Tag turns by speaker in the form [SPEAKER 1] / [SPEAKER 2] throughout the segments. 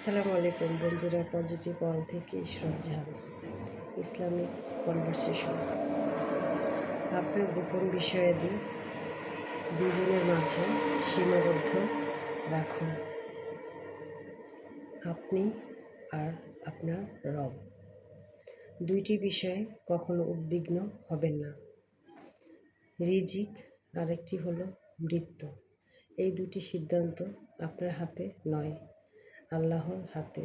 [SPEAKER 1] আসসালামু আলাইকুম বন্ধুরা, পজিটিভ ওয়ার্ল্ড থেকে শ্রদ্ধা ইসলামিক কনভারসেশন। আপনার গোপন বিষয়াদি দুজনের মাঝে সীমাবদ্ধ রাখুন। আপনি আর আপনার রব, দুইটি বিষয়ে কখনো উদ্বিগ্ন হবেন না। রিজিক আরেকটি হলো মৃত্যু। এই দুটি সিদ্ধান্ত আপনার হাতে নয়, আল্লাহর হাতে।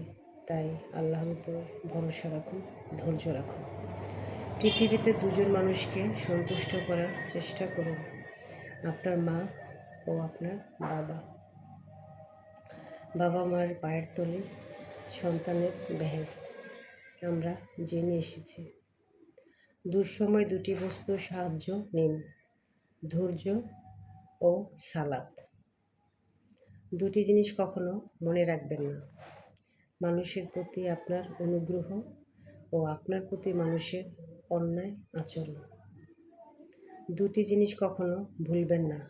[SPEAKER 1] তাই আল্লাহর উপর ভরসা রাখুন, ধৈর্য রাখুন। পৃথিবীতে দুজন মানুষকে সন্তুষ্ট করার চেষ্টা করুন, আপনার মা ও আপনার বাবা। বাবা মার পায়ের তলে সন্তানের বেহেশত, আমরা জেনে এসেছি। দুঃসময় দুটি বস্তুর সাহায্য নিন, ধৈর্য ও সালাত। দুটি জিনিস কখনো মনে রাখবেন না, মানুষের প্রতি আপনার অনুগ্রহ ও আপনার প্রতি মানুষের অন্যায় আচরণ। দুটি জিনিস কখনো ভুলবেন না,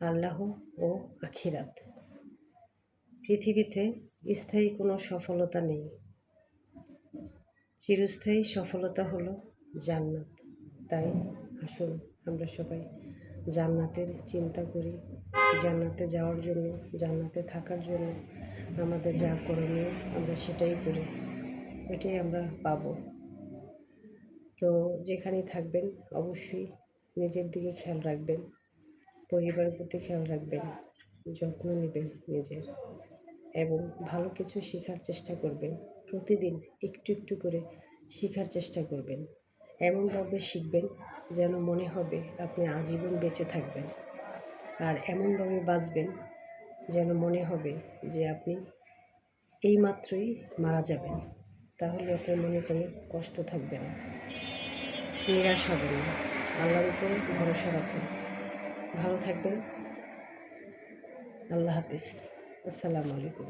[SPEAKER 1] আল্লাহ ও আখিরাত। পৃথিবীতে স্থায়ী কোনো সফলতা নেই, চিরস্থায়ী সফলতা হলো জান্নাত। তাই আসুন আমরা সবাই জান্নাতের চিন্তা করি, জান্নাতে যাওয়ার জন্য, জান্নাতে থাকার জন্য আমাদের যা করণীয় আমরা সেটাই করি, এটাই আমরা পাবো। তো যেখানেই থাকবেন অবশ্যই নিজের দিকে খেয়াল রাখবেন, পরিবারের প্রতি খেয়াল রাখবেন, যত্ন নেবেন নিজের, এবং ভালো কিছু শেখার চেষ্টা করবেন। প্রতিদিন একটু একটু করে শেখার চেষ্টা করবেন, এমনভাবে শিখবেন যেন মনে হবে আপনি আজীবন বেঁচে থাকবেন, আর এমনভাবে বাঁচবেন যেন মনে হবে যে আপনি এইমাত্রই মারা যাবেন। তাহলে আপনার মনে কোনো কষ্ট থাকবে না, নিরাশ হবেন না। আল্লাহর উপর ভরসা রাখুন। ভালো থাকবেন। আল্লাহ হাফিজ। আসসালামু আলাইকুম।